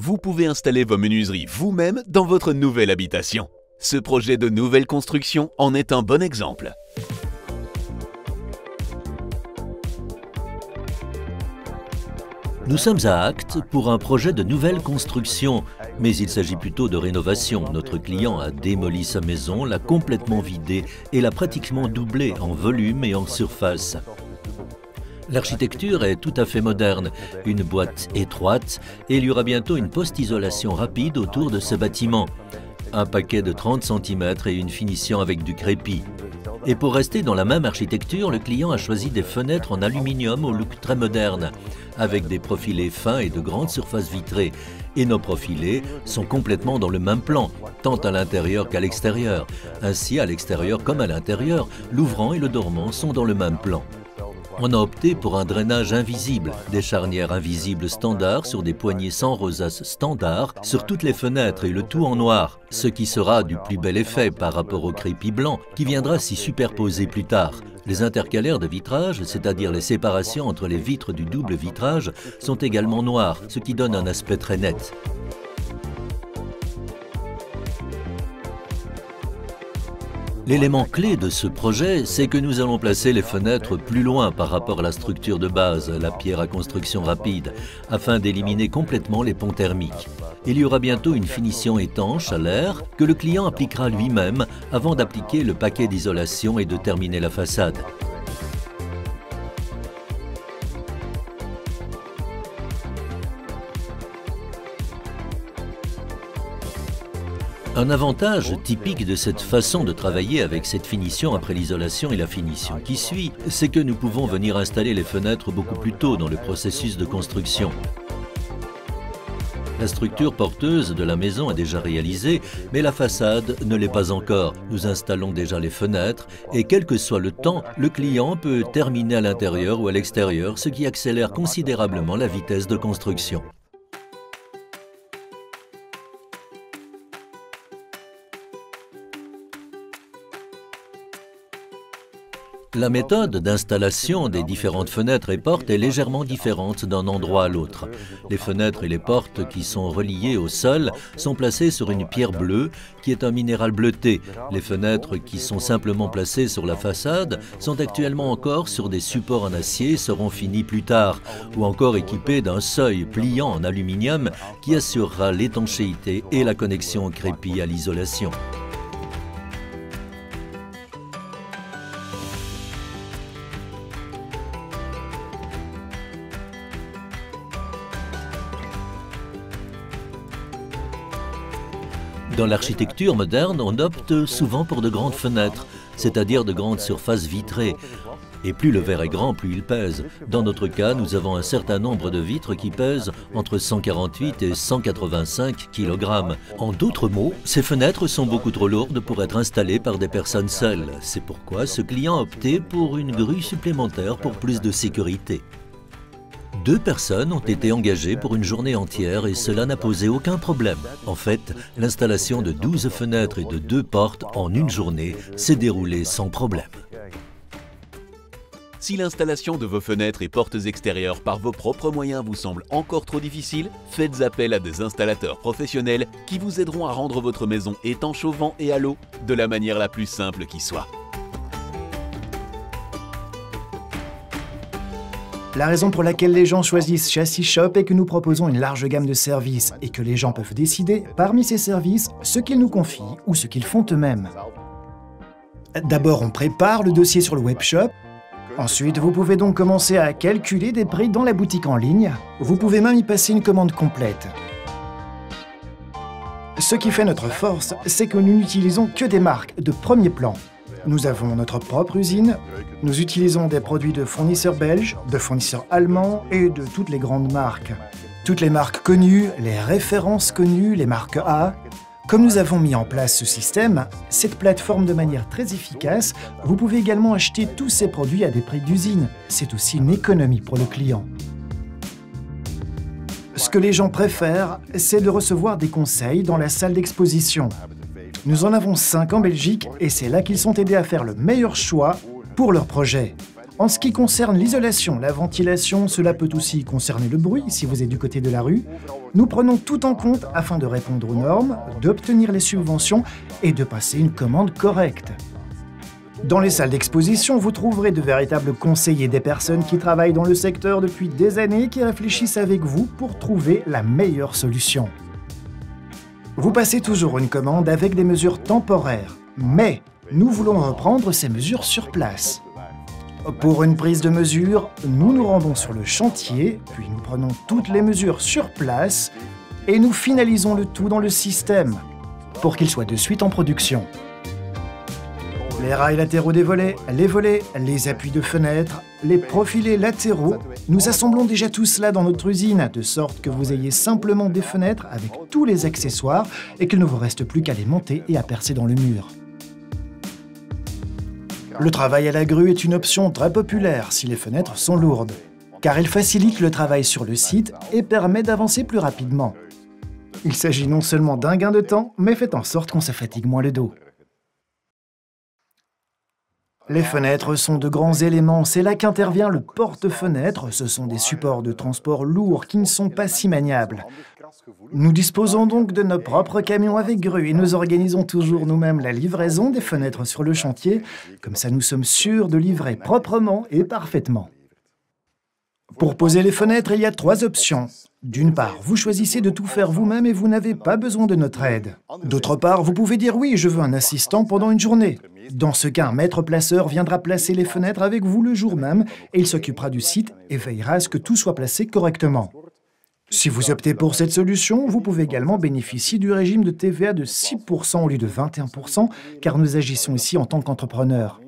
vous pouvez installer vos menuiseries vous-même dans votre nouvelle habitation. Ce projet de nouvelle construction en est un bon exemple. Nous sommes à Acte pour un projet de nouvelle construction, mais il s'agit plutôt de rénovation. Notre client a démoli sa maison, l'a complètement vidée et l'a pratiquement doublée en volume et en surface. L'architecture est tout à fait moderne, une boîte étroite et il y aura bientôt une post-isolation rapide autour de ce bâtiment. Un paquet de 30 cm et une finition avec du crépi. Et pour rester dans la même architecture, le client a choisi des fenêtres en aluminium au look très moderne, avec des profilés fins et de grandes surfaces vitrées. Et nos profilés sont complètement dans le même plan, tant à l'intérieur qu'à l'extérieur. Ainsi, à l'extérieur comme à l'intérieur, l'ouvrant et le dormant sont dans le même plan. On a opté pour un drainage invisible, des charnières invisibles standards sur des poignées sans rosace standard sur toutes les fenêtres et le tout en noir, ce qui sera du plus bel effet par rapport au crépi blanc qui viendra s'y superposer plus tard. Les intercalaires de vitrage, c'est-à-dire les séparations entre les vitres du double vitrage, sont également noirs, ce qui donne un aspect très net. L'élément clé de ce projet, c'est que nous allons placer les fenêtres plus loin par rapport à la structure de base, la pierre à construction rapide, afin d'éliminer complètement les ponts thermiques. Il y aura bientôt une finition étanche à l'air que le client appliquera lui-même avant d'appliquer le paquet d'isolation et de terminer la façade. Un avantage typique de cette façon de travailler avec cette finition après l'isolation et la finition qui suit, c'est que nous pouvons venir installer les fenêtres beaucoup plus tôt dans le processus de construction. La structure porteuse de la maison est déjà réalisée, mais la façade ne l'est pas encore. Nous installons déjà les fenêtres et quel que soit le temps, le client peut terminer à l'intérieur ou à l'extérieur, ce qui accélère considérablement la vitesse de construction. La méthode d'installation des différentes fenêtres et portes est légèrement différente d'un endroit à l'autre. Les fenêtres et les portes qui sont reliées au sol sont placées sur une pierre bleue qui est un minéral bleuté. Les fenêtres qui sont simplement placées sur la façade sont actuellement encore sur des supports en acier et seront finies plus tard, ou encore équipées d'un seuil pliant en aluminium qui assurera l'étanchéité et la connexion au crépi à l'isolation. Dans l'architecture moderne, on opte souvent pour de grandes fenêtres, c'est-à-dire de grandes surfaces vitrées. Et plus le verre est grand, plus il pèse. Dans notre cas, nous avons un certain nombre de vitres qui pèsent entre 148 et 185 kg. En d'autres mots, ces fenêtres sont beaucoup trop lourdes pour être installées par des personnes seules. C'est pourquoi ce client a opté pour une grue supplémentaire pour plus de sécurité. 2 personnes ont été engagées pour une journée entière et cela n'a posé aucun problème. En fait, l'installation de 12 fenêtres et de 2 portes en une journée s'est déroulée sans problème. Si l'installation de vos fenêtres et portes extérieures par vos propres moyens vous semble encore trop difficile, faites appel à des installateurs professionnels qui vous aideront à rendre votre maison étanche au vent et à l'eau de la manière la plus simple qui soit. La raison pour laquelle les gens choisissent Chassis Shop est que nous proposons une large gamme de services et que les gens peuvent décider, parmi ces services, ce qu'ils nous confient ou ce qu'ils font eux-mêmes. D'abord, on prépare le dossier sur le webshop. Ensuite, vous pouvez donc commencer à calculer des prix dans la boutique en ligne. Vous pouvez même y passer une commande complète. Ce qui fait notre force, c'est que nous n'utilisons que des marques de premier plan. Nous avons notre propre usine, nous utilisons des produits de fournisseurs belges, de fournisseurs allemands et de toutes les grandes marques. Toutes les marques connues, les références connues, les marques A. Comme nous avons mis en place ce système, cette plateforme de manière très efficace, vous pouvez également acheter tous ces produits à des prix d'usine. C'est aussi une économie pour le client. Ce que les gens préfèrent, c'est de recevoir des conseils dans la salle d'exposition. Nous en avons 5 en Belgique et c'est là qu'ils sont aidés à faire le meilleur choix pour leur projet. En ce qui concerne l'isolation, la ventilation, cela peut aussi concerner le bruit si vous êtes du côté de la rue. Nous prenons tout en compte afin de répondre aux normes, d'obtenir les subventions et de passer une commande correcte. Dans les salles d'exposition, vous trouverez de véritables conseillers, des personnes qui travaillent dans le secteur depuis des années et qui réfléchissent avec vous pour trouver la meilleure solution. Vous passez toujours une commande avec des mesures temporaires, mais nous voulons reprendre ces mesures sur place. Pour une prise de mesure, nous nous rendons sur le chantier, puis nous prenons toutes les mesures sur place et nous finalisons le tout dans le système pour qu'il soit de suite en production. Les rails latéraux des volets, les appuis de fenêtres, les profilés latéraux, nous assemblons déjà tout cela dans notre usine, de sorte que vous ayez simplement des fenêtres avec tous les accessoires et qu'il ne vous reste plus qu'à les monter et à percer dans le mur. Le travail à la grue est une option très populaire si les fenêtres sont lourdes, car il facilite le travail sur le site et permet d'avancer plus rapidement. Il s'agit non seulement d'un gain de temps, mais fait en sorte qu'on se fatigue moins le dos. Les fenêtres sont de grands éléments, c'est là qu'intervient le porte-fenêtre. Ce sont des supports de transport lourds qui ne sont pas si maniables. Nous disposons donc de nos propres camions avec grue et nous organisons toujours nous-mêmes la livraison des fenêtres sur le chantier. Comme ça, nous sommes sûrs de livrer proprement et parfaitement. Pour poser les fenêtres, il y a 3 options. D'une part, vous choisissez de tout faire vous-même et vous n'avez pas besoin de notre aide. D'autre part, vous pouvez dire oui, je veux un assistant pendant une journée. Dans ce cas, un maître placeur viendra placer les fenêtres avec vous le jour même et il s'occupera du site et veillera à ce que tout soit placé correctement. Si vous optez pour cette solution, vous pouvez également bénéficier du régime de TVA de 6% au lieu de 21%, car nous agissons ici en tant qu'entrepreneurs.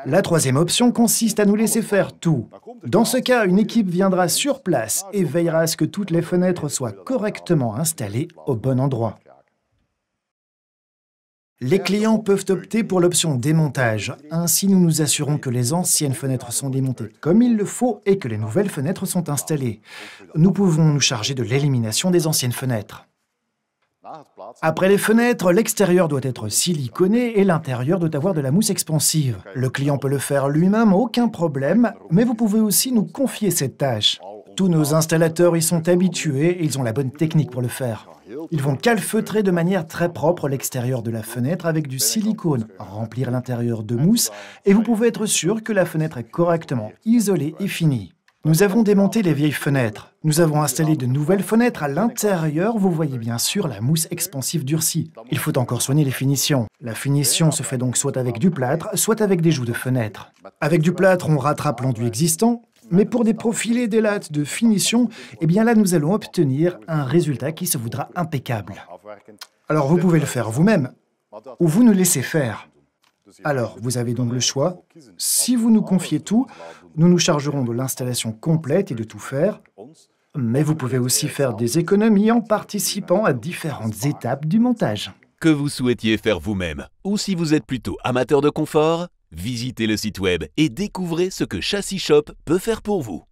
La 3e option consiste à nous laisser faire tout. Dans ce cas, une équipe viendra sur place et veillera à ce que toutes les fenêtres soient correctement installées au bon endroit. Les clients peuvent opter pour l'option démontage. Ainsi, nous nous assurons que les anciennes fenêtres sont démontées comme il le faut et que les nouvelles fenêtres sont installées. Nous pouvons nous charger de l'élimination des anciennes fenêtres. Après les fenêtres, l'extérieur doit être siliconé et l'intérieur doit avoir de la mousse expansive. Le client peut le faire lui-même, aucun problème, mais vous pouvez aussi nous confier cette tâche. Tous nos installateurs y sont habitués et ils ont la bonne technique pour le faire. Ils vont calfeutrer de manière très propre l'extérieur de la fenêtre avec du silicone, remplir l'intérieur de mousse et vous pouvez être sûr que la fenêtre est correctement isolée et finie. Nous avons démonté les vieilles fenêtres. Nous avons installé de nouvelles fenêtres à l'intérieur. Vous voyez bien sûr la mousse expansive durcie. Il faut encore soigner les finitions. La finition se fait donc soit avec du plâtre, soit avec des joues de fenêtre. Avec du plâtre, on rattrape l'enduit existant. Mais pour des profilés des lattes de finition, eh bien là, nous allons obtenir un résultat qui se voudra impeccable. Alors, vous pouvez le faire vous-même, ou vous nous laissez faire. Alors, vous avez donc le choix. Si vous nous confiez tout, nous nous chargerons de l'installation complète et de tout faire. Mais vous pouvez aussi faire des économies en participant à différentes étapes du montage. Que vous souhaitiez faire vous-même, ou si vous êtes plutôt amateur de confort, visitez le site web et découvrez ce que Châssis Shop peut faire pour vous.